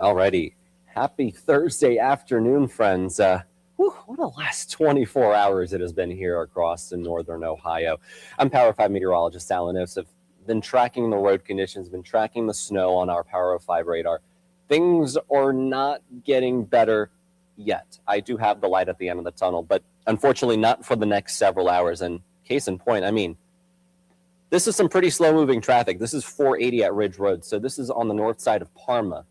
Alrighty. Happy Thursday afternoon, friends. What a last 24 hours it has been here across in northern Ohio. I'm Power 5 Meteorologist Allan Nosoff. Been tracking the road conditions, been tracking the snow on our Power 5 radar. Things are not getting better yet. I do have the light at the end of the tunnel, but unfortunately not for the next several hours. And case in point, I mean, this is some pretty slow-moving traffic. This is 480 at Ridge Road, so this is on the north side of Parma.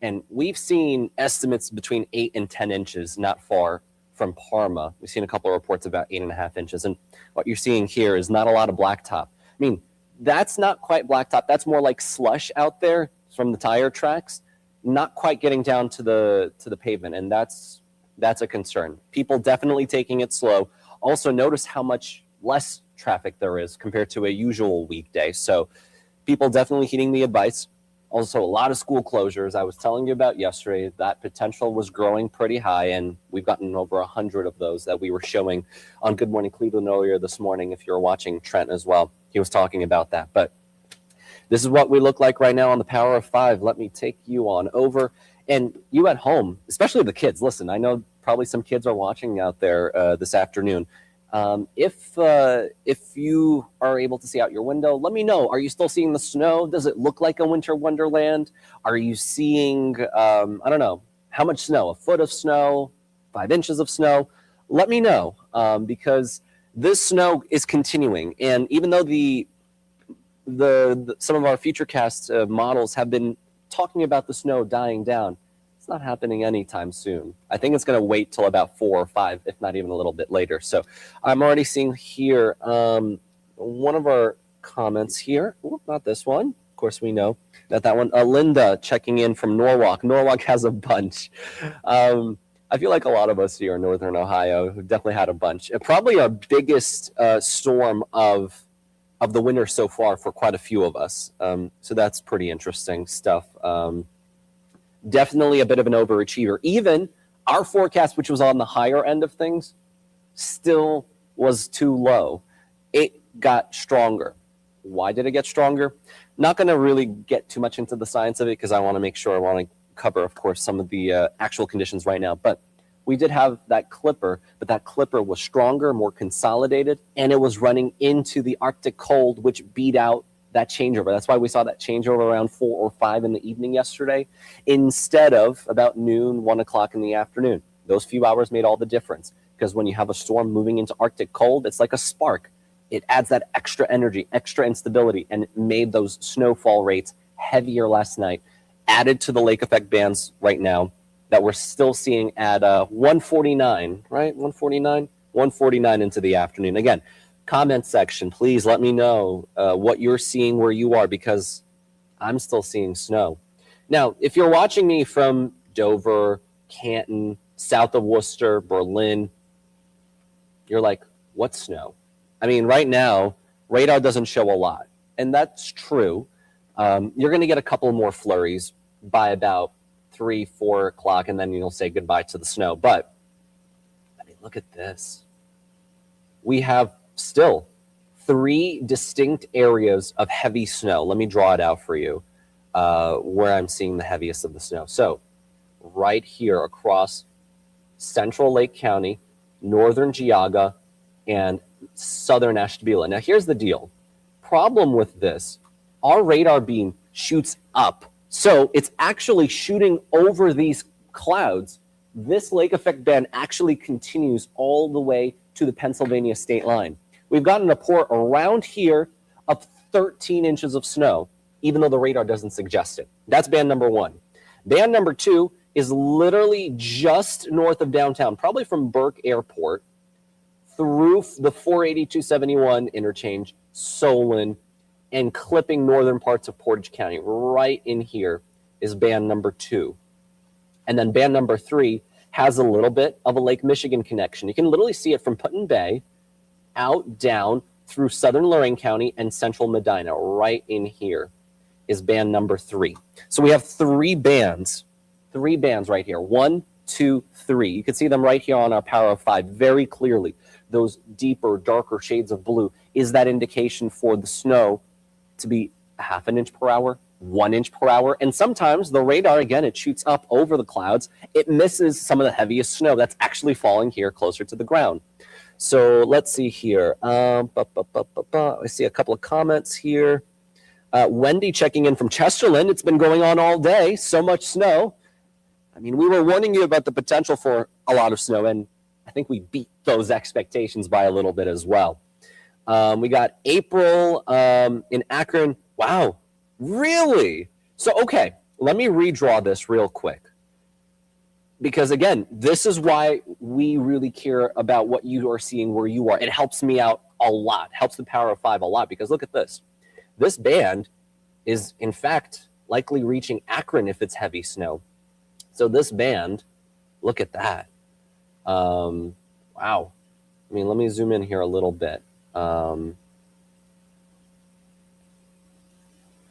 And we've seen estimates between 8 and 10 inches not far from Parma. We've seen a couple of reports about 8.5 inches. And what you're seeing here is not a lot of blacktop. I mean, that's not quite blacktop. That's more like slush out there from the tire tracks, not quite getting down to the pavement. And that's a concern. People definitely taking it slow. Also, notice how much less traffic there is compared to a usual weekday. So people definitely heeding the advice. Also, a lot of school closures. I was telling you about yesterday, that potential was growing pretty high, and we've gotten over 100 of those that we were showing on Good Morning Cleveland earlier this morning. If you're watching Trent as well, he was talking about that. But this is what we look like right now on the Power of 5. Let me take you on over. And you at home, especially the kids, listen, I know probably some kids are watching out there this afternoon. If you are able to see out your window, let me know. Are you still seeing the snow? Does it look like a winter wonderland? Are you seeing, I don't know, how much snow? A foot of snow? 5 inches of snow? Let me know, because this snow is continuing. And even though some of our Futurecast models have been talking about the snow dying down, it's not happening anytime soon. I think it's going to wait till about 4 or 5, if not even a little bit later. So I'm already seeing here one of our comments here. Ooh, not this one. Of course, we know that one. Linda checking in from Norwalk. Norwalk has a bunch. I feel like a lot of us here in Northern Ohio have definitely had a bunch. Probably our biggest storm of the winter so far for quite a few of us. So that's pretty interesting stuff. Definitely a bit of an overachiever. Even our forecast, which was on the higher end of things, still was too low. It got stronger. Why did it get stronger? Not going to really get too much into the science of it because I want to make sure I want to cover, of course, some of the actual conditions right now. But we did have that clipper, but that clipper was stronger, more consolidated, and it was running into the Arctic cold, which beat out that changeover. That's why we saw that changeover around 4 or 5 in the evening yesterday, instead of about noon, 1 o'clock in the afternoon. Those few hours made all the difference, because when you have a storm moving into Arctic cold, it's like a spark. It adds that extra energy, extra instability, and it made those snowfall rates heavier last night, added to the lake effect bands right now that we're still seeing at 149, right? 149 into the afternoon. Again, comment section, please let me know what you're seeing where you are, because I'm still seeing snow. Now, if you're watching me from Dover, Canton, south of Worcester, Berlin, you're like, what snow? I mean, right now, radar doesn't show a lot, and that's true. You're going to get a couple more flurries by about 3, 4 o'clock, and then you'll say goodbye to the snow. But, I mean, look at this. We have still 3 distinct areas of heavy snow. Let me draw it out for you where I'm seeing the heaviest of the snow. So right here across central Lake County, northern Geauga, and southern Ashtabula. Now here's the deal. Problem with this, our radar beam shoots up. So it's actually shooting over these clouds. This lake effect band actually continues all the way to the Pennsylvania state line. We've gotten a report around here of 13 inches of snow, even though the radar doesn't suggest it. That's band number 1. Band number 2 is literally just north of downtown, probably from Burke Airport through the 480-271 interchange, Solon, and clipping northern parts of Portage County. Right in here is band number 2. And then band number 3 has a little bit of a Lake Michigan connection. You can literally see it from Put-in Bay out, down, through southern Lorain County and central Medina. Right in here is band number 3. So we have 3 bands right here. 1, 2, 3. You can see them right here on our Power of 5 very clearly. Those deeper, darker shades of blue is that indication for the snow to be 1/2 inch per hour, 1 inch per hour. And sometimes the radar, again, it shoots up over the clouds. It misses some of the heaviest snow that's actually falling here closer to the ground. So let's see here. I see a couple of comments here. Wendy checking in from Chesterland. It's been going on all day. So much snow. I mean, we were warning you about the potential for a lot of snow, and I think we beat those expectations by a little bit as well. We got April in Akron. Wow, really? So, okay, let me redraw this real quick. Because again, this is why we really care about what you are seeing where you are. It helps me out a lot, helps the Power of 5 a lot, because look at this. This band is, in fact, likely reaching Akron if it's heavy snow. So this band, look at that. Wow. I mean, let me zoom in here a little bit.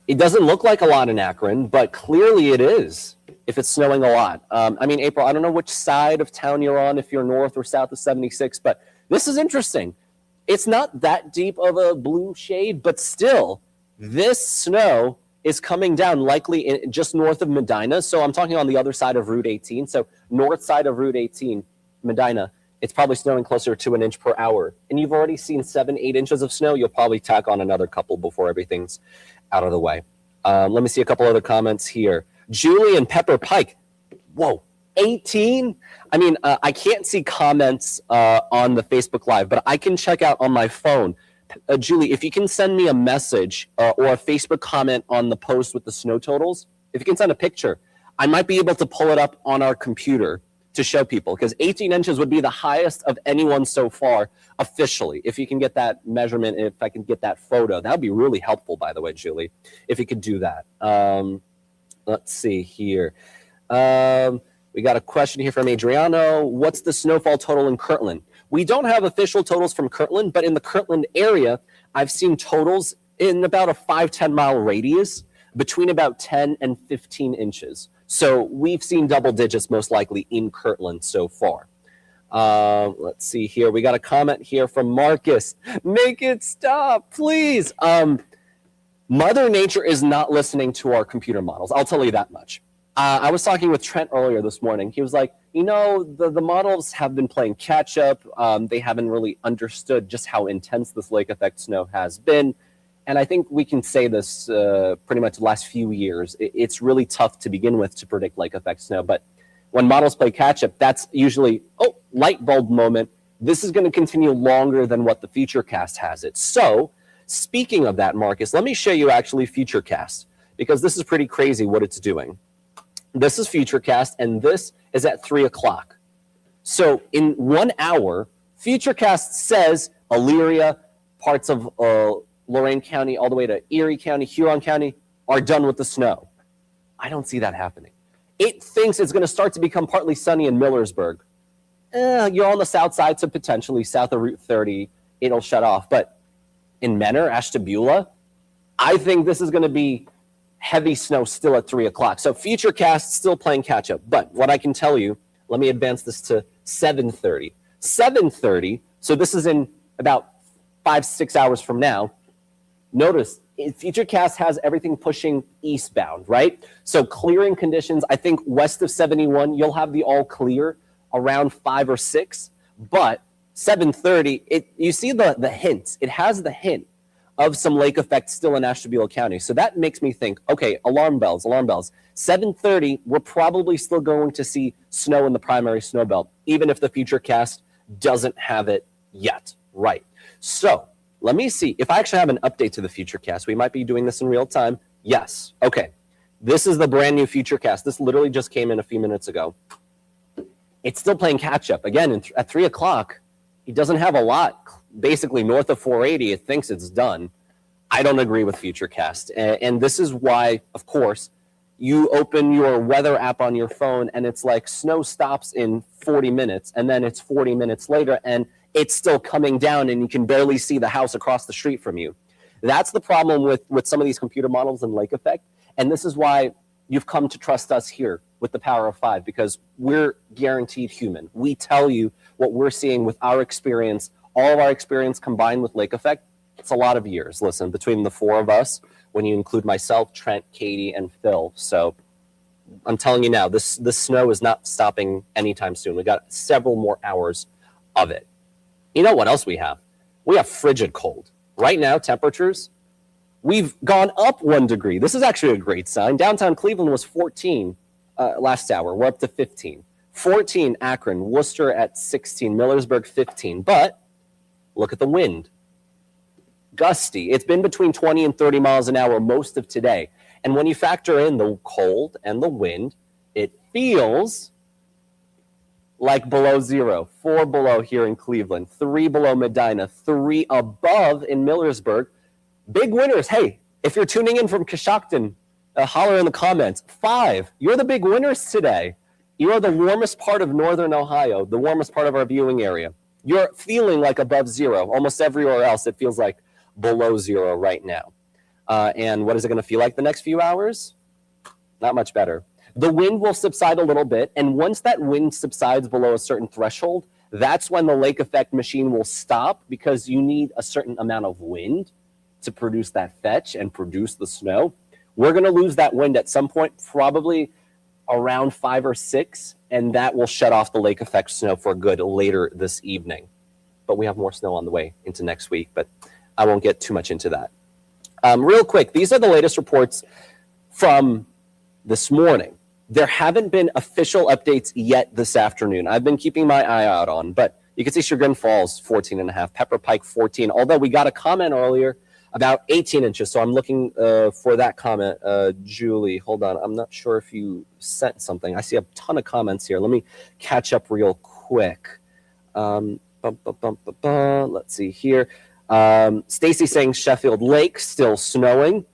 It doesn't look like a lot in Akron, but clearly it is if it's snowing a lot. I mean, April, I don't know which side of town you're on, if you're north or south of 76, but this is interesting. It's not that deep of a blue shade, but still, this snow is coming down likely just north of Medina. So I'm talking on the other side of Route 18. So north side of Route 18, Medina, it's probably snowing closer to 1 inch per hour. And you've already seen 7-8 inches of snow. You'll probably tack on another couple before everything's out of the way. Let me see a couple other comments here. Julie and Pepper Pike. Whoa, 18? I mean, I can't see comments on the Facebook Live, but I can check out on my phone. Julie, if you can send me a message or a Facebook comment on the post with the snow totals, if you can send a picture, I might be able to pull it up on our computer to show people, because 18 inches would be the highest of anyone so far officially. If you can get that measurement, if I can get that photo, that would be really helpful, by the way, Julie, if you could do that. Let's see here. We got a question here from Adriano. What's the snowfall total in Kirtland? We don't have official totals from Kirtland, but in the Kirtland area, I've seen totals in about a 5-10 mile radius between about 10 and 15 inches. So we've seen double digits most likely in Kirtland so far. Let's see here. We got a comment here from Marcus. Make it stop, please. Mother Nature is not listening to our computer models. I'll tell you that much. I was talking with Trent earlier this morning. He was like, you know, the models have been playing catch up. They haven't really understood just how intense this lake effect snow has been. And I think we can say this pretty much the last few years. It's really tough to begin with to predict lake effect snow. But when models play catch up, that's usually, oh, light bulb moment. This is going to continue longer than what the Futurecast has it. So speaking of that, Marcus, let me show you actually Futurecast, because this is pretty crazy what it's doing. This is Futurecast, and this is at 3 o'clock. So in 1 hour, Futurecast says Elyria, parts of Lorain County, all the way to Erie County, Huron County, are done with the snow. I don't see that happening. It thinks it's going to start to become partly sunny in Millersburg. You're on the south side, so potentially south of Route 30, it'll shut off. But in Menor, Ashtabula, I think this is going to be heavy snow still at 3 o'clock. So Futurecast still playing catch up. But what I can tell you, let me advance this to 7:30. 7:30, so this is in about 5-6 hours from now. Notice, Futurecast has everything pushing eastbound, right? So clearing conditions, I think west of 71, you'll have the all clear around 5 or 6. But 7:30, you see the hint. It has the hint of some lake effect still in Ashtabula County. So that makes me think, okay, alarm bells, alarm bells. 7:30, we're probably still going to see snow in the primary snow belt, even if the Futurecast doesn't have it yet, right? So let me see if I actually have an update to the Futurecast. We might be doing this in real time. Yes, okay. This is the brand new Futurecast. This literally just came in a few minutes ago. It's still playing catch up. Again, at 3 o'clock, it doesn't have a lot. Basically, north of 480, it thinks it's done. I don't agree with Futurecast. And this is why, of course, you open your weather app on your phone and it's like snow stops in 40 minutes and then it's 40 minutes later and it's still coming down and you can barely see the house across the street from you. That's the problem with some of these computer models and lake effect. And this is why you've come to trust us here with the Power of 5, because we're guaranteed human. We tell you what we're seeing with our experience, all of our experience combined with lake effect. It's a lot of years. Listen, between the four of us, when you include myself, Trent, Katie, and Phil. So I'm telling you now, this snow is not stopping anytime soon. We got several more hours of it. You know what else we have? We have frigid cold. Right now, temperatures, we've gone up 1 degree. This is actually a great sign. Downtown Cleveland was 14 last hour. We're up to 15. 14 Akron, Worcester at 16, Millersburg 15. But look at the wind. Gusty. It's been between 20 and 30 miles an hour most of today. And when you factor in the cold and the wind, it feels like below zero. 4 below here in Cleveland, 3 below Medina, 3 above in Millersburg. Big winners. Hey, if you're tuning in from Coshocton, holler in the comments. 5. You're the big winners today. You are the warmest part of northern Ohio, the warmest part of our viewing area. You're feeling like above zero. Almost everywhere else, it feels like below zero right now. And what is it going to feel like the next few hours? Not much better. The wind will subside a little bit, and once that wind subsides below a certain threshold, that's when the lake effect machine will stop, because you need a certain amount of wind to produce that fetch and produce the snow. We're going to lose that wind at some point, probably around 5 or 6, and that will shut off the lake effect snow for good later this evening. But we have more snow on the way into next week, but I won't get too much into that. Real quick, these are the latest reports from this morning. There haven't been official updates yet this afternoon. I've been keeping my eye out on, but you can see Chagrin Falls 14.5, Pepper Pike 14, although we got a comment earlier about 18 inches. So I'm looking for that comment. Julie, hold on. I'm not sure if you sent something. I see a ton of comments here. Let me catch up real quick. Let's see here. Stacy saying Sheffield Lake still snowing.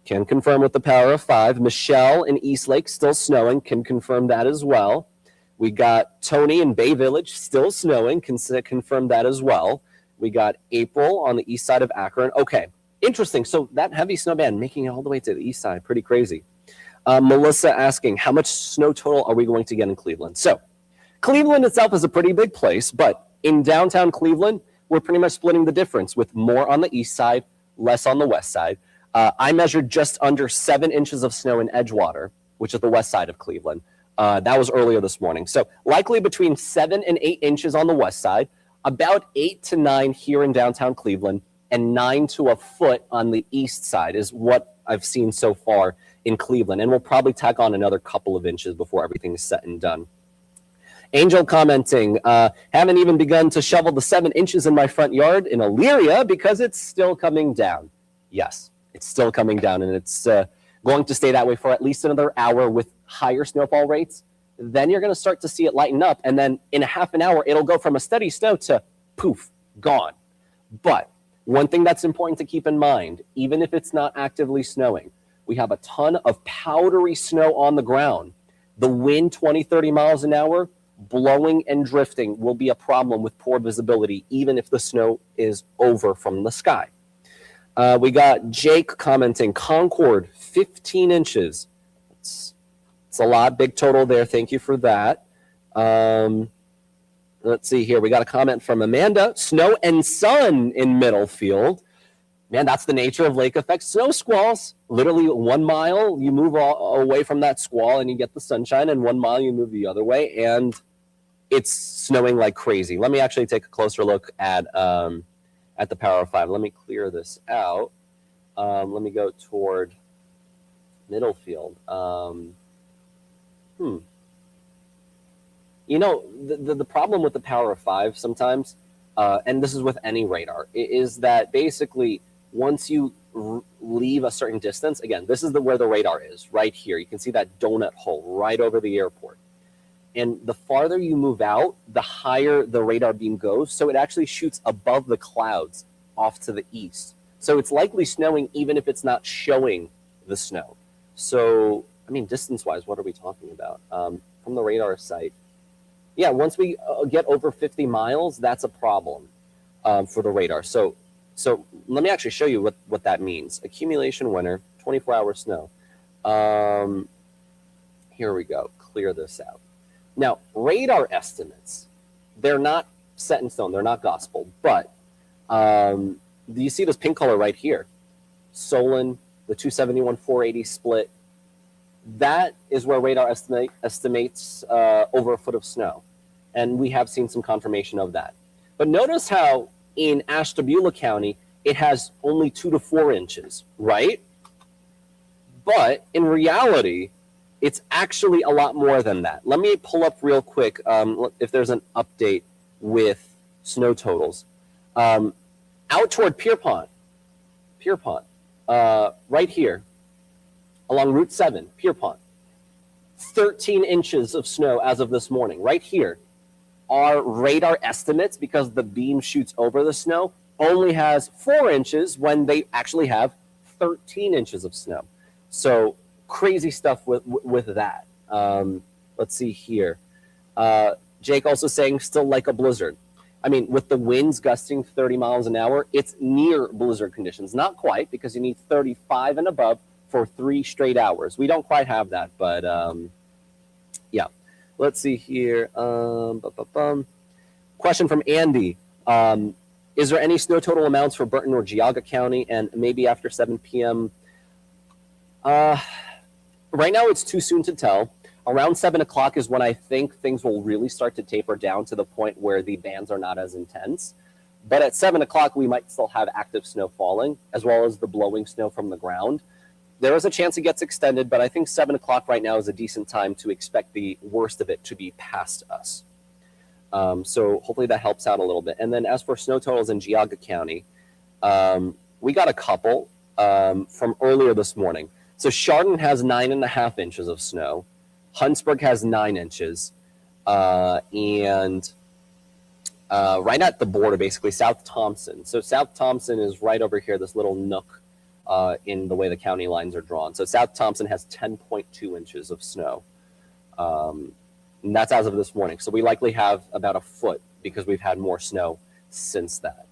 Can confirm with the power of 5. Michelle in Eastlake still snowing. Can confirm that as well. We got Tony in Bay Village still snowing. Can confirm that as well. We got April on the east side of Akron. Okay. Interesting. So that heavy snow band making it all the way to the east side. Pretty crazy. Melissa asking, how much snow total are we going to get in Cleveland? So Cleveland itself is a pretty big place, but in downtown Cleveland, we're pretty much splitting the difference with more on the east side, less on the west side. I measured just under 7 inches of snow in Edgewater, which is the west side of Cleveland. That was earlier this morning. So likely between 7 and 8 inches on the west side, about 8 to 9 here in downtown Cleveland, and 9 to a foot on the east side is what I've seen so far in Cleveland. And we'll probably tack on another couple of inches before everything is set and done. Angel commenting, haven't even begun to shovel the 7 inches in my front yard in Elyria because it's still coming down. Yes, it's still coming down, and it's going to stay that way for at least another hour with higher snowfall rates. Then you're going to start to see it lighten up, and then in a half an hour, it'll go from a steady snow to poof, gone. But one thing that's important to keep in mind, even if it's not actively snowing, we have a ton of powdery snow on the ground. The wind, 20, 30 miles an hour, blowing and drifting will be a problem with poor visibility, even if the snow is over from the sky. We got Jake commenting, Concord, 15 inches. It's a lot, big total there. Thank you for that. Let's see here. We got a comment from Amanda. Snow and sun in Middlefield. Man, that's the nature of lake effect snow squalls. Literally 1 mile, you move away from that squall and you get the sunshine, and 1 mile you move the other way, and it's snowing like crazy. Let me actually take a closer look at the power of 5. Let me clear this out. Let me go toward Middlefield. You know, the problem with the power of 5 sometimes, and this is with any radar, is that basically once you leave a certain distance, again, this is where the radar is, right here. You can see that donut hole right over the airport. And the farther you move out, the higher the radar beam goes. So it actually shoots above the clouds off to the east. So it's likely snowing even if it's not showing the snow. So, I mean, distance-wise, what are we talking about? From the radar site, yeah, once we get over 50 miles, that's a problem for the radar. So let me actually show you what that means. Accumulation winter, 24-hour snow. Here we go. Clear this out. Now, radar estimates, they're not set in stone. They're not gospel. But do you see this pink color right here? Solon, the 271 480 split, that is where radar estimates over a foot of snow. And we have seen some confirmation of that. But notice how in Ashtabula County, it has only 2 to 4 inches, right? But in reality, it's actually a lot more than that. Let me pull up real quick if there's an update with snow totals. Out toward Pierpont, right here, along Route 7, Pierpont, 13 inches of snow as of this morning. Right here, our radar estimates, because the beam shoots over the snow, only has 4 inches when they actually have 13 inches of snow. So crazy stuff with that. Let's see here. Jake also saying still like a blizzard. I mean, with the winds gusting 30 miles an hour, it's near blizzard conditions. Not quite, because you need 35 and above for 3 straight hours. We don't quite have that, but yeah. Let's see here. Question from Andy. Is there any snow total amounts for Burton or Geauga County, and maybe after 7 p.m.? Right now, it's too soon to tell. Around 7 o'clock is when I think things will really start to taper down to the point where the bands are not as intense. But at 7 o'clock, we might still have active snow falling, as well as the blowing snow from the ground. There is a chance it gets extended, but I think 7 o'clock right now is a decent time to expect the worst of it to be past us. So hopefully that helps out a little bit. And then as for snow totals in Geauga County, we got a couple from earlier this morning. So Chardon has 9.5 inches of snow. Huntsburg has 9 inches. And right at the border, basically, South Thompson. So South Thompson is right over here, this little nook in the way the county lines are drawn. So South Thompson has 10.2 inches of snow. And that's as of this morning. So we likely have about a foot because we've had more snow since that.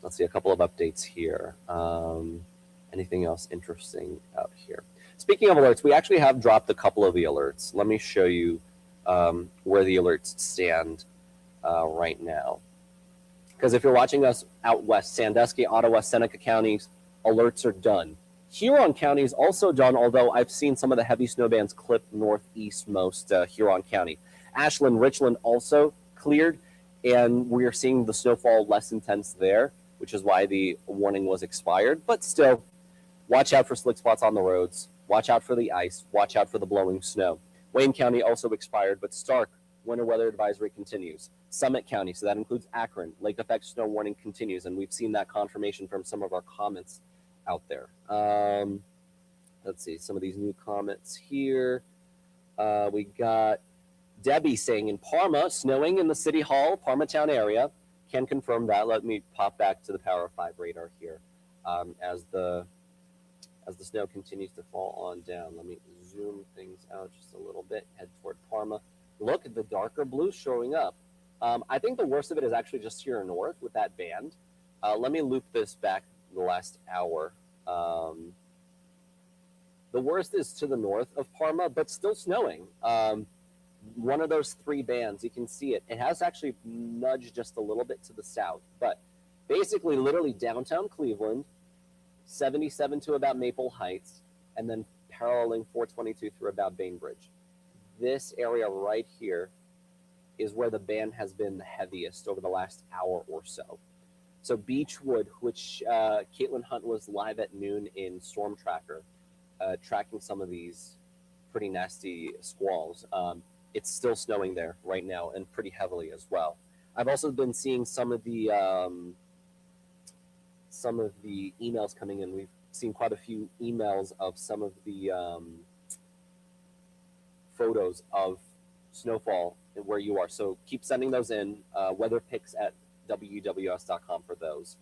Let's see, a couple of updates here. Anything else interesting out here? Speaking of alerts, we actually have dropped a couple of the alerts. Let me show you where the alerts stand right now. Because if you're watching us out west, Sandusky, Ottawa, Seneca counties, alerts are done. Huron County is also done, although I've seen some of the heavy snow bands clip northeast most Huron County. Ashland, Richland also cleared, and we're seeing the snowfall less intense there, which is why the warning was expired. But still, watch out for slick spots on the roads. Watch out for the ice. Watch out for the blowing snow. Wayne County also expired, but Stark, winter weather advisory continues. Summit County, so that includes Akron, lake effect snow warning continues, and we've seen that confirmation from some of our comments out there. Let's see, some of these new comments here. We got Debbie saying in Parma, snowing in the City Hall, Parma town area. Can confirm that. Let me pop back to the Power 5 radar here as the snow continues to fall on down. Let me zoom things out just a little bit, head toward Parma. Look at the darker blue showing up. I think the worst of it is actually just here north with that band. Let me loop this back the last hour. The worst is to the north of Parma, but still snowing. One of those 3 bands, you can see it. It has actually nudged just a little bit to the south, but basically literally downtown Cleveland, 77 to about Maple Heights, and then paralleling 422 through about Bainbridge. This area right here is where the band has been the heaviest over the last hour or so. So Beechwood, which Caitlin Hunt was live at noon in Storm Tracker, tracking some of these pretty nasty squalls. It's still snowing there right now and pretty heavily as well. I've also been seeing some of the emails coming in. We've seen quite a few emails of some of the photos of snowfall and where you are. So keep sending those in. Weather pics at wws.com for those.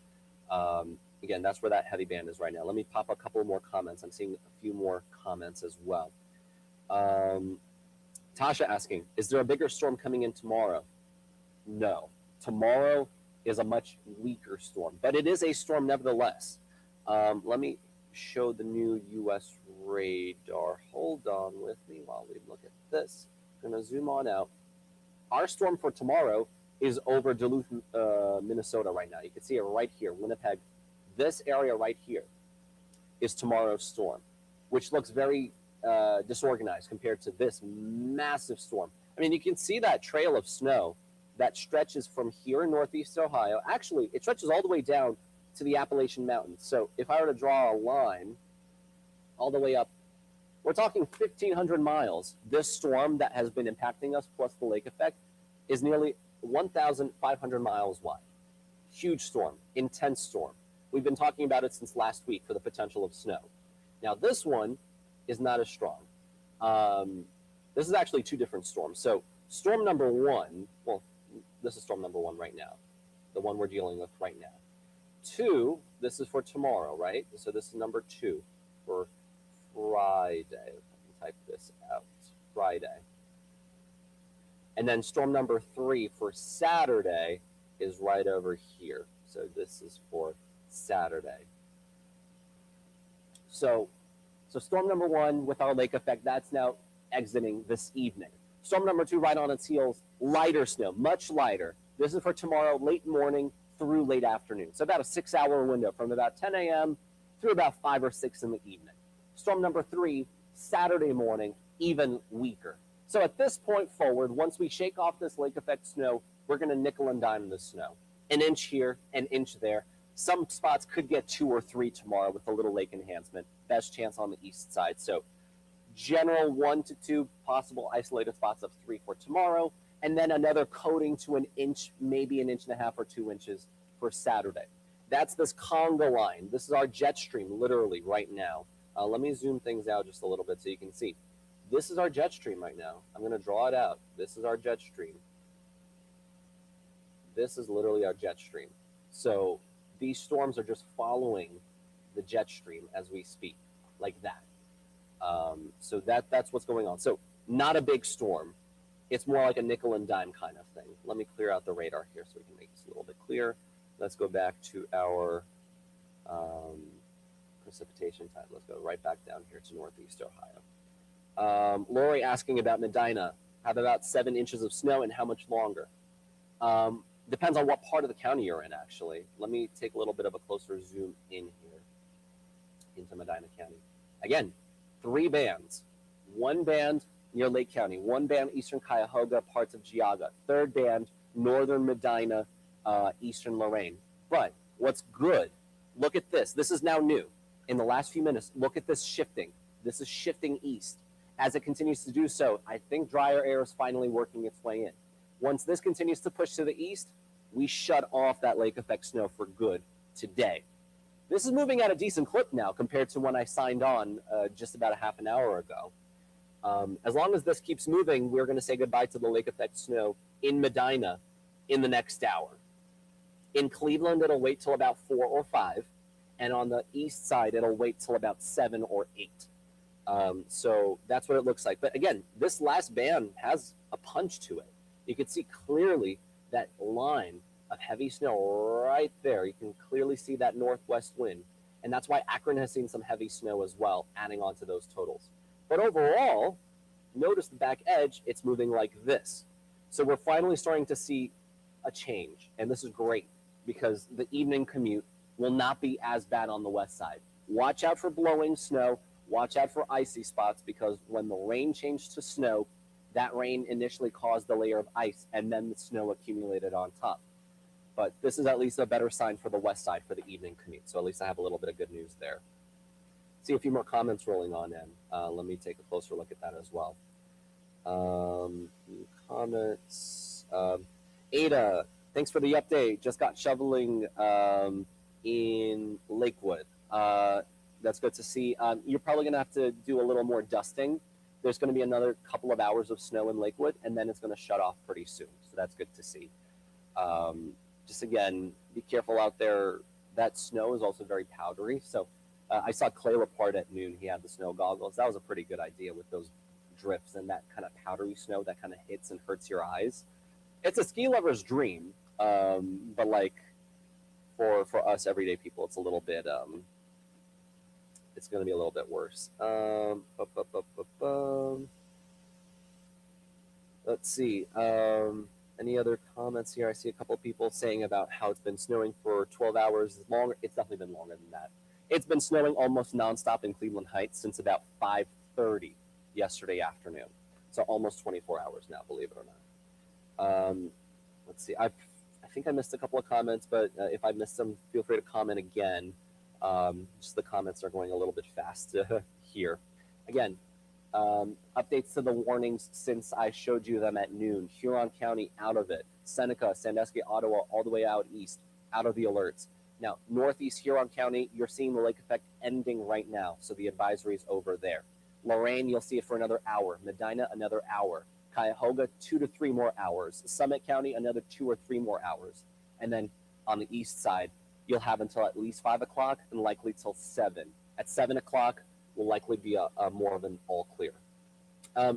Again, that's where that heavy band is right now. Let me pop a couple more comments. I'm seeing a few more comments as well. Tasha asking, is there a bigger storm coming in tomorrow? No. Tomorrow is a much weaker storm, but it is a storm nevertheless. Let me show the new U.S. radar. Hold on with me while we look at this. I'm going to zoom on out. Our storm for tomorrow is over Duluth, Minnesota right now. You can see it right here, Winnipeg, this area right here. is tomorrow's storm, which looks very disorganized compared to this massive storm. I mean, you can see that trail of snow that stretches from here in northeast Ohio. Actually, it stretches all the way down to the Appalachian Mountains. So if I were to draw a line all the way up, we're talking 1,500 miles. This storm that has been impacting us, plus the lake effect, is nearly 1,500 miles wide. Huge storm, intense storm. We've been talking about it since last week for the potential of snow. Now, this one is not as strong. This is actually two different storms. So storm number one, well, this is storm number one right now, the one we're dealing with right now. Two, this is for tomorrow, right? So this is number two for Friday. I can type this out, Friday. And then storm number three for Saturday is right over here. So this is for Saturday. So storm number one with our lake effect, that's now exiting this evening. Storm number two right on its heels, lighter snow, much lighter. This is for tomorrow, late morning through late afternoon. So about a 6-hour window from about 10 a.m. through about 5 or 6 in the evening. Storm number three, Saturday morning, even weaker. So at this point forward, once we shake off this lake effect snow, we're going to nickel and dime the snow. An inch here, an inch there. Some spots could get 2 or 3 tomorrow with a little lake enhancement. Best chance on the east side. So general 1 to 2 possible isolated spots of 3 for tomorrow, and then another coating to an inch, maybe an inch and a half or 2 inches for Saturday. That's this conga line. This is our jet stream literally right now. Let me zoom things out just a little bit so you can see. This is our jet stream right now. I'm going to draw it out. This is our jet stream. This is literally our jet stream. So these storms are just following the jet stream as we speak, like that. So that's what's going on. So not a big storm. It's more like a nickel and dime kind of thing. Let me clear out the radar here so we can make this a little bit clearer. Let's go back to our precipitation time. Let's go right back down here to northeast Ohio. Lori asking about Medina. Have about 7 inches of snow and how much longer? Depends on what part of the county you're in, actually. Let me take a little bit of a closer zoom in here into Medina County. Again, 3 bands. 1 band near Lake County, 1 band eastern Cuyahoga, parts of Geauga, 3rd band northern Medina, eastern Lorain. But what's good, look at this. This is now new. In the last few minutes, look at this shifting. This is shifting east. As it continues to do so, I think drier air is finally working its way in. Once this continues to push to the east, we shut off that lake effect snow for good today. This is moving at a decent clip now compared to when I signed on just about a half an hour ago. As long as this keeps moving, we're going to say goodbye to the lake effect snow in Medina in the next hour. In Cleveland, it'll wait till about 4 or 5. And on the east side, it'll wait till about 7 or 8. So that's what it looks like. But again, this last band has a punch to it. You can see clearly that line of heavy snow right there. You can clearly see that northwest wind. And that's why Akron has seen some heavy snow as well, adding on to those totals. But overall, notice the back edge, it's moving like this. So we're finally starting to see a change. And this is great because the evening commute will not be as bad on the west side. Watch out for blowing snow. Watch out for icy spots because when the rain changed to snow, that rain initially caused the layer of ice and then the snow accumulated on top. But this is at least a better sign for the west side for the evening commute. So at least I have a little bit of good news there. See a few more comments rolling on in. Let me take a closer look at that as well. Comments. Ada, thanks for the update. Just got shoveling in Lakewood. That's good to see. You're probably going to have to do a little more dusting. There's going to be another couple of hours of snow in Lakewood, and then it's going to shut off pretty soon. So that's good to see. Just again, be careful out there. That snow is also very powdery. So I saw Clay Laporte at noon. He had the snow goggles. That was a pretty good idea with those drifts and that kind of powdery snow that kind of hits and hurts your eyes. It's a ski lover's dream, but like for us everyday people, it's a little bit. It's going to be a little bit worse. Let's see. Any other comments here? I see a couple of people saying about how it's been snowing for 12 hours. Longer. It's definitely been longer than that. It's been snowing almost nonstop in Cleveland Heights since about 5:30 yesterday afternoon. So almost 24 hours now, believe it or not. Let's see. I think I missed a couple of comments, but if I missed them, feel free to comment again. Just the comments are going a little bit fast here. Again, updates to the warnings since I showed you them at noon. Huron County out of it. Seneca, Sandusky, Ottawa, all the way out east, out of the alerts. Now, northeast Huron County, you're seeing the lake effect ending right now, so the advisory is over there. Lorain, you'll see it for another hour. Medina, another hour. Cuyahoga, 2 to 3 more hours. Summit County, another 2 or 3 more hours. And then on the east side, you'll have until at least 5 o'clock and likely till 7. At 7 o'clock will likely be a more of an all clear.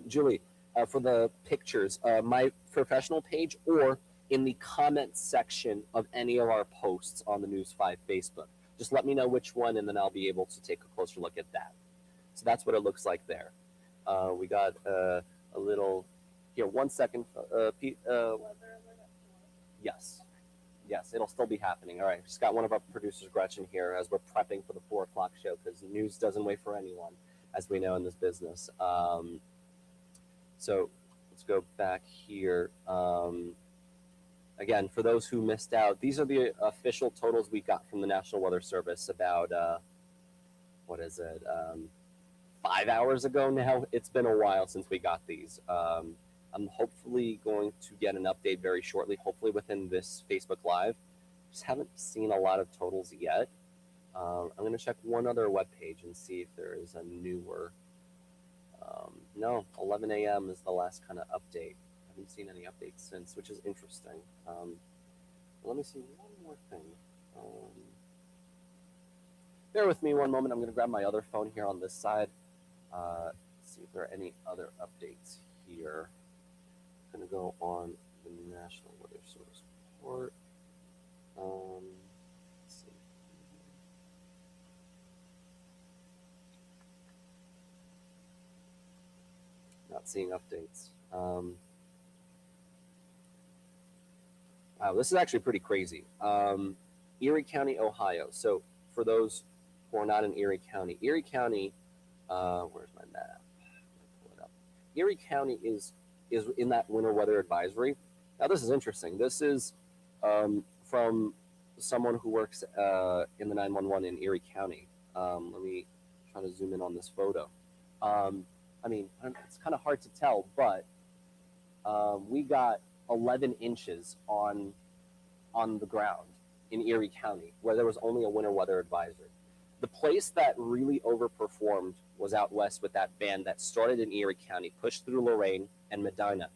Julie, for the pictures, my professional page or in the comments section of any of our posts on the News 5 Facebook. Just let me know which one, and then I'll be able to take a closer look at that. So that's what it looks like there. We got a little, here, 1 second, Pete. Yes. Yes, it'll still be happening. All right, just got one of our producers, Gretchen, here as we're prepping for the 4 o'clock show because news doesn't wait for anyone, as we know in this business. So let's go back here. Again, for those who missed out, these are the official totals we got from the National Weather Service about, 5 hours ago now. It's been a while since we got these. I'm hopefully going to get an update very shortly, hopefully within this Facebook Live. Just haven't seen a lot of totals yet. I'm going to check one other web page and see if there is a newer. No, 11 a.m. is the last kind of update. I haven't seen any updates since, which is interesting. Let me see one more thing. Bear with me one moment. I'm going to grab my other phone here on this side. See if there are any other updates here. I'm going to go on the National Weather Service report. Let's see. Not seeing updates. Wow, this is actually pretty crazy. Erie County, Ohio. So for those who are not in Erie County, where's my map? Pull it up. Erie County is in that winter weather advisory. Now this is interesting. This is from someone who works in the 911 in Erie County. Let me try to zoom in on this photo. I mean, it's kind of hard to tell, but we got 11 inches on the ground in Erie County, where there was only a winter weather advisory. The place that really overperformed was out west with that band that started in Erie County, pushed through Lorain and Medina,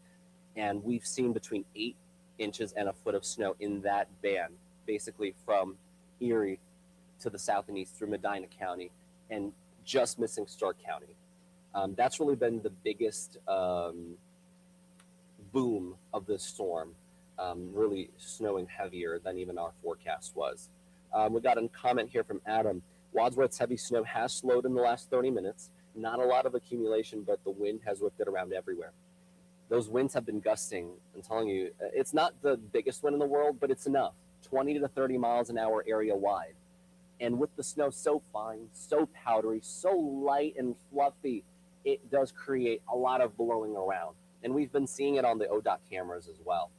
and we've seen between 8 inches and a foot of snow in that band, basically from Erie to the south and east through Medina County, and just missing Stark County. That's really been the biggest boom of this storm, really snowing heavier than even our forecast was. We got a comment here from Adam. Wadsworth's heavy snow has slowed in the last 30 minutes. Not a lot of accumulation, but the wind has whipped it around everywhere. Those winds have been gusting. I'm telling you, it's not the biggest wind in the world, but it's enough. 20 to 30 miles an hour area wide. And with the snow so fine, so powdery, so light and fluffy, it does create a lot of blowing around. And we've been seeing it on the ODOT cameras as well.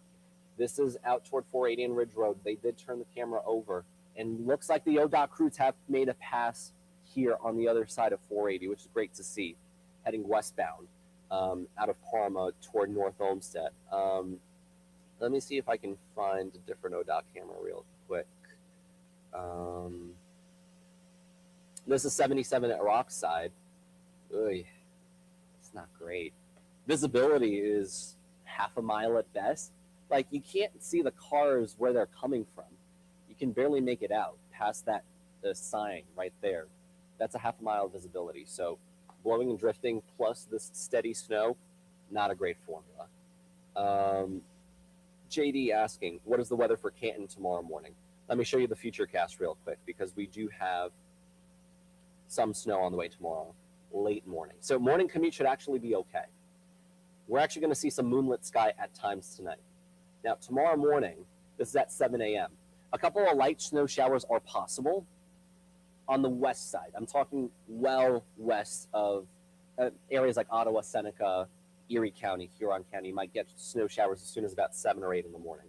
This is out toward 480 and Ridge Road. They did turn the camera over, and looks like the ODOT crews have made a pass here on the other side of 480, which is great to see, heading westbound out of Parma toward North Olmsted. Let me see if I can find a different ODOT camera real quick. This is 77 at Rockside. Oy, it's not great. Visibility is half a mile at best. Like, you can't see the cars where they're coming from. You can barely make it out past that sign right there. That's a half a mile of visibility. So blowing and drifting plus this steady snow, not a great formula. JD asking, what is the weather for Canton tomorrow morning? Let me show you the future cast real quick, because we do have some snow on the way tomorrow, late morning. So morning commute should actually be okay. We're actually going to see some moonlit sky at times tonight. Now, tomorrow morning, this is at 7 a.m. A couple of light snow showers are possible, on the west side. I'm talking well west of areas like Ottawa, Seneca, Erie County, Huron County. You might get snow showers as soon as about 7 or 8 in the morning.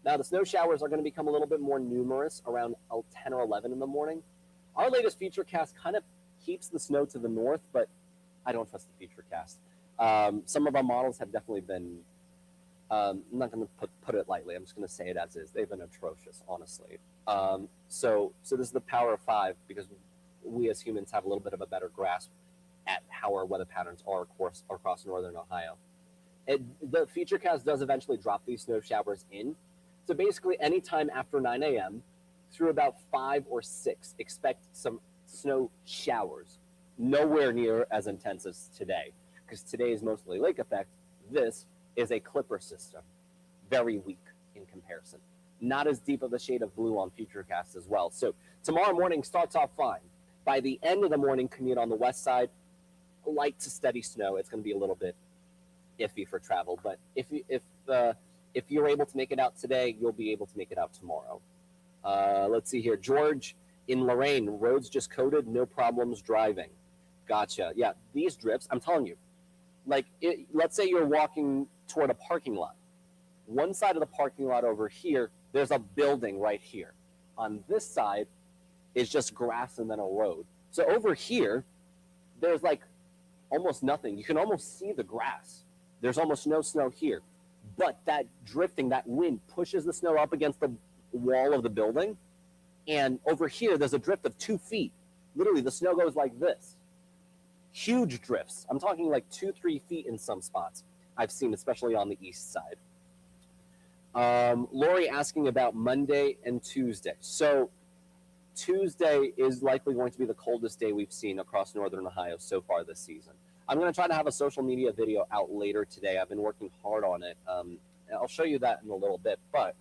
Now, the snow showers are going to become a little bit more numerous around 10 or 11 in the morning. Our latest futurecast kind of keeps the snow to the north, but I don't trust the futurecast. Some of our models have definitely been, I'm not going to put it lightly, I'm just going to say it as is. They've been atrocious, honestly. So this is the power of 5, because we as humans have a little bit of a better grasp at how our weather patterns are across northern Ohio. The futurecast does eventually drop these snow showers in. So basically, anytime after 9 a.m. through about 5 or 6, expect some snow showers. Nowhere near as intense as today, because today is mostly lake effect. This is a clipper system, very weak in comparison. Not as deep of a shade of blue on futurecast as well. So tomorrow morning starts off fine. By the end of the morning commute on the west side, light to steady snow. It's going to be a little bit iffy for travel, but if you're able to make it out today, you'll be able to make it out tomorrow. Let's see here. George in Lorraine, roads just coated, no problems driving. Gotcha. Yeah, these drifts, I'm telling you, like, let's say you're walking toward a parking lot. One side of the parking lot over here, there's a building right here. On this side is just grass and then a road. So over here, there's like almost nothing. You can almost see the grass. There's almost no snow here. But that drifting, that wind pushes the snow up against the wall of the building. And over here, there's a drift of 2 feet. Literally, the snow goes like this. Huge drifts. I'm talking like 2-3 feet in some spots I've seen, especially on the east side. Lori asking about Monday and Tuesday. So Tuesday is likely going to be the coldest day we've seen across northern Ohio so far this season. I'm going to try to have a social media video out later today. I've been working hard on it. I'll show you that in a little bit, but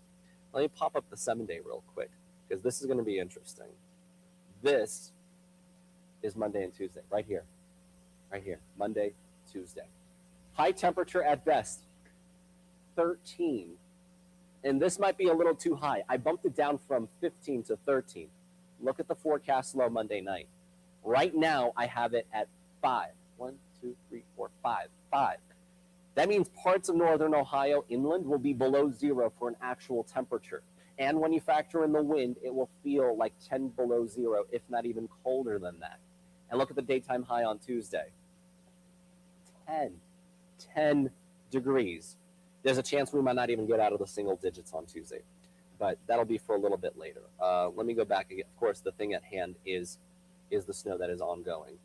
let me pop up the 7-day real quick, because this is going to be interesting. This is Monday and Tuesday, right here. Right here, Monday, Tuesday. High temperature at best, 13. And this might be a little too high. I bumped it down from 15 to 13. Look at the forecast low Monday night. Right now, I have it at 5. 1, 2, 3, 4, 5. 5. That means parts of northern Ohio inland will be below 0 for an actual temperature. And when you factor in the wind, it will feel like 10 below 0, if not even colder than that. And look at the daytime high on Tuesday. 10 degrees. There's a chance we might not even get out of the single digits on Tuesday, but that'll be for a little bit later. Let me go back again. Of course, the thing at hand is the snow that is ongoing,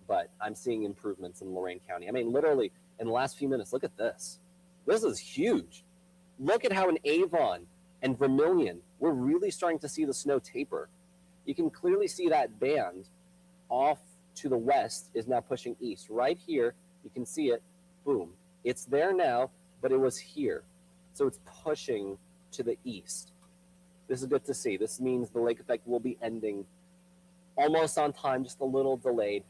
but I'm seeing improvements in Lorain County. I mean, literally in the last few minutes, look at this. This is huge. Look at how in Avon and Vermilion, we're really starting to see the snow taper. You can clearly see that band off to the west is now pushing east. Right here, you can see it. Boom. It's there now, but it was here. So it's pushing to the east. This is good to see. This means the lake effect will be ending almost on time, just a little delayed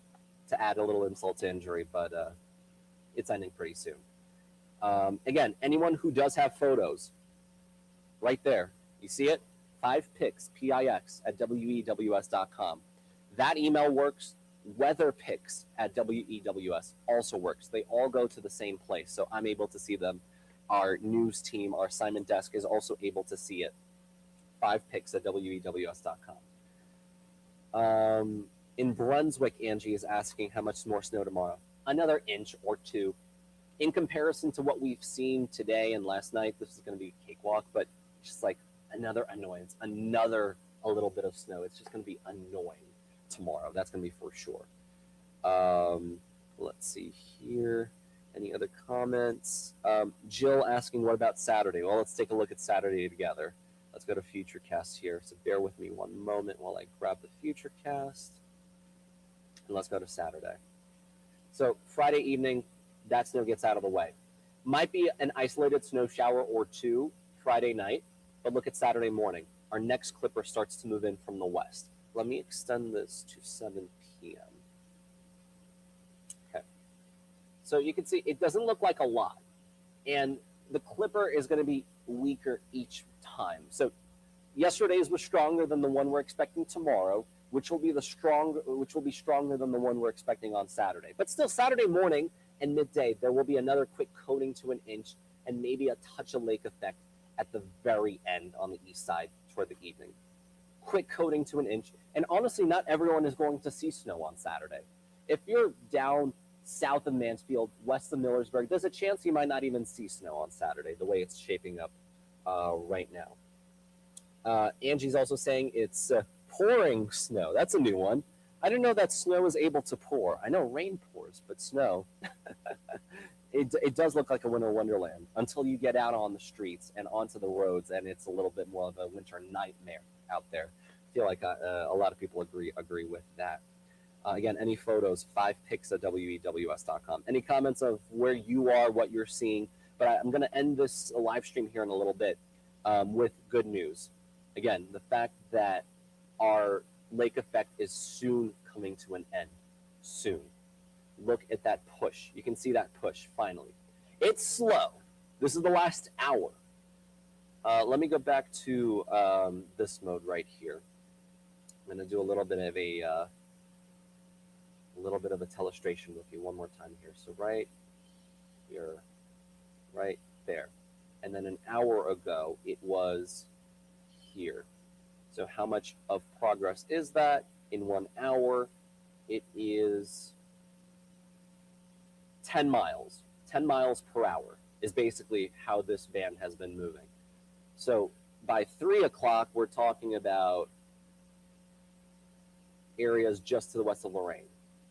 to add a little insult to injury, but it's ending pretty soon. Again, anyone who does have photos, right there, you see it? 5pix, P-I-X, at wews.com. That email works. Weatherpix at WEWS also works. They all go to the same place, so I'm able to see them. Our news team, our assignment desk is also able to see it. 5pix at wews.com. In Brunswick, Angie is asking how much more snow tomorrow. Another inch or 2. In comparison to what we've seen today and last night, this is going to be a cakewalk, but just like another annoyance, a little bit of snow. It's just going to be annoying tomorrow. That's going to be for sure. Let's see here. Any other comments? Jill asking, what about Saturday? Well, let's take a look at Saturday together. Let's go to Futurecast here. So bear with me one moment while I grab the Futurecast. And let's go to Saturday. So Friday evening, that snow gets out of the way. Might be an isolated snow shower or 2 Friday night, but look at Saturday morning. Our next clipper starts to move in from the west. Let me extend this to 7 p.m. Okay. So you can see it doesn't look like a lot. And the clipper is going to be weaker each time. So yesterday's was stronger than the one we're expecting tomorrow. which will be stronger than the one we're expecting on Saturday. But still, Saturday morning and midday, there will be another quick coating to 1 inch and maybe a touch of lake effect at the very end on the east side toward the evening. Quick coating to 1 inch. And honestly, not everyone is going to see snow on Saturday. If you're down south of Mansfield, west of Millersburg, there's a chance you might not even see snow on Saturday, the way it's shaping up right now. Angie's also saying it's pouring snow. That's a new one. I didn't know that snow is able to pour. I know rain pours, but snow, it does look like a winter wonderland until you get out on the streets and onto the roads, and it's a little bit more of a winter nightmare out there. I feel like a lot of people agree with that. Again, any photos, 5pics at wews.com. Any comments of where you are, what you're seeing? But I'm going to end this live stream here in a little bit with good news. Again, the fact that our lake effect is soon coming to an end. Soon. Look at that push. You can see that push, finally. It's slow. This is the last hour. Let me go back to this mode right here. I'm going to do a little bit of a telestration with you one more time here. So right here, right there. And then an hour ago, it was here. So how much of progress is that in 1 hour? It is 10 miles. 10 miles per hour is basically how this band has been moving. So by 3 o'clock, we're talking about areas just to the west of Lorraine.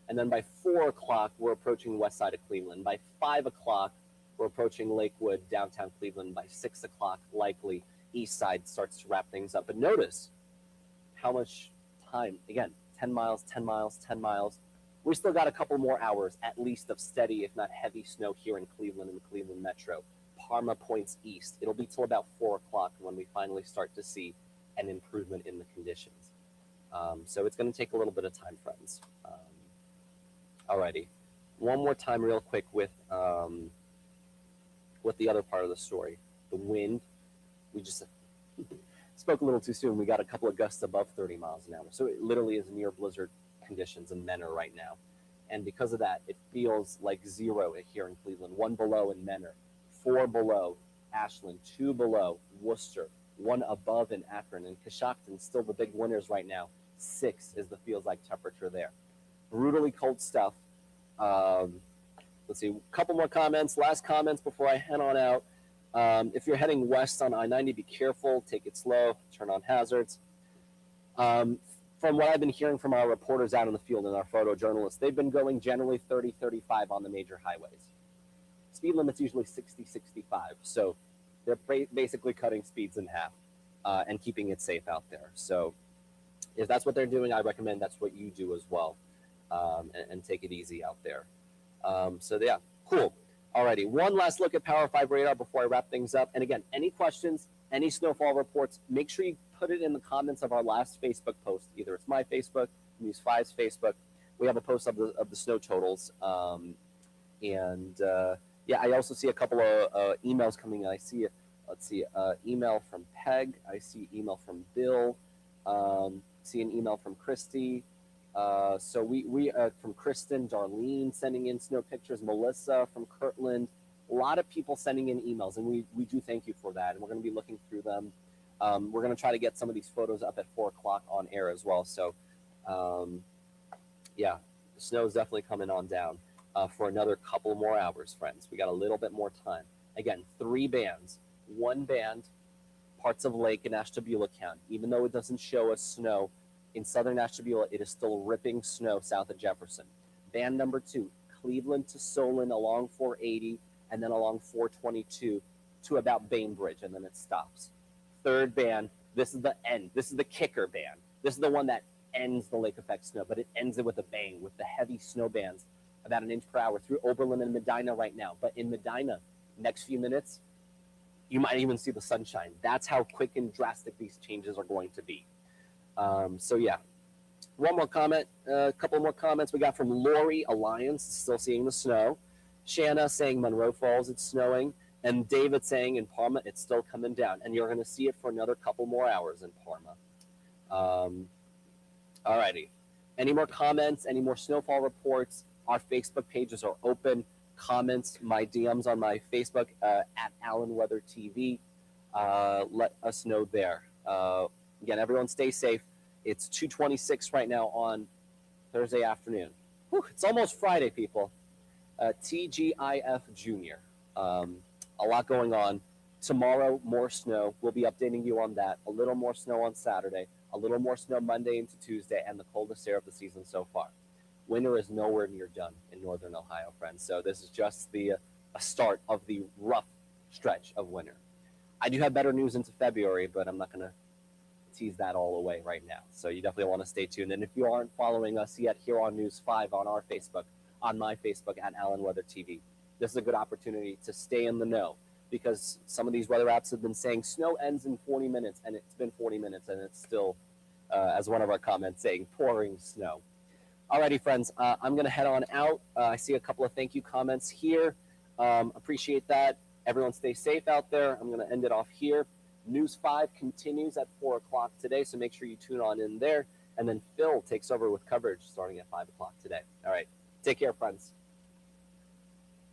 And then by 4 o'clock, we're approaching the west side of Cleveland. By 5 o'clock, we're approaching Lakewood, downtown Cleveland. By 6 o'clock, likely, east side starts to wrap things up. But notice how much time, again, 10 miles, 10 miles, 10 miles. We still got a couple more hours, at least, of steady, if not heavy snow here in Cleveland and the Cleveland metro. Parma points east. It'll be till about 4 o'clock when we finally start to see an improvement in the conditions. So it's going to take a little bit of time, friends. Alrighty. One more time real quick with the other part of the story. The wind. We just spoke a little too soon. We got a couple of gusts above 30 miles an hour. So it literally is near blizzard conditions in Menor right now. And because of that, it feels like 0 here in Cleveland, 1 below in Menor, 4 below Ashland, 2 below Worcester, 1 above in Akron. And Coshocton, still the big winners right now. 6 is the feels like temperature there. Brutally cold stuff. Let's see, a couple more comments. Last comments before I head on out. If you're heading west on I-90, be careful, take it slow, turn on hazards. From what I've been hearing from our reporters out in the field and our photojournalists, they've been going generally 30, 35 on the major highways. Speed limit's usually 60, 65. So they're basically cutting speeds in half and keeping it safe out there. So if that's what they're doing, I recommend that's what you do as well, and take it easy out there. So yeah, cool. Alrighty, one last look at Power 5 radar before I wrap things up. And again, any questions, any snowfall reports, make sure you put it in the comments of our last Facebook post. Either it's my Facebook, News 5's Facebook. We have a post of the snow totals. Yeah, I also see a couple of emails coming in. I see, email from Peg. I see email from Bill. See an email from Christy. So we from Kristen, Darlene sending in snow pictures, Melissa from Kirtland, a lot of people sending in emails, and we do thank you for that. And we're going to be looking through them. We're going to try to get some of these photos up at 4 o'clock on air as well. So, yeah, the snow is definitely coming on down for another couple more hours, friends. We got a little bit more time. Again, 3 bands, 1 band, parts of Lake and Ashtabula County. Even though it doesn't show us snow in southern Ashtabula, it is still ripping snow south of Jefferson. Band number 2, Cleveland to Solon along 480 and then along 422 to about Bainbridge, and then it stops. 3rd band, this is the end. This is the kicker band. This is the one that ends the lake effect snow, but it ends it with a bang with the heavy snow bands about 1 inch per hour through Oberlin and Medina right now. But in Medina, next few minutes, you might even see the sunshine. That's how quick and drastic these changes are going to be. So yeah, one more comment, a couple more comments we got from Lori Alliance, still seeing the snow. Shanna saying Monroe Falls, it's snowing. And David saying in Parma, it's still coming down. And you're going to see it for another couple more hours in Parma. Alrighty. Any more comments? Any more snowfall reports? Our Facebook pages are open. Comments, my DMs on my Facebook at Allan Weather TV. Let us know there. Again, everyone stay safe. It's 2:26 right now on Thursday afternoon. Whew, it's almost Friday, people. TGIF Junior. A lot going on. Tomorrow, more snow. We'll be updating you on that. A little more snow on Saturday, a little more snow Monday into Tuesday, and the coldest air of the season so far. Winter is nowhere near done in northern Ohio, friends. So this is just the a start of the rough stretch of winter. I do have better news into February, but I'm not going to tease that all away right now. So you definitely want to stay tuned. And if you aren't following us yet here on News 5 on our Facebook, on my Facebook at Allan Weather TV, this is a good opportunity to stay in the know, because some of these weather apps have been saying snow ends in 40 minutes, and it's been 40 minutes, and it's still, as one of our comments saying, pouring snow. Alrighty, friends, I'm going to head on out. I see a couple of thank you comments here. Appreciate that. Everyone stay safe out there. I'm going to end it off here. News 5 continues at 4 o'clock today, so make sure you tune on in there. And then Phil takes over with coverage starting at 5 o'clock today. All right, take care, friends.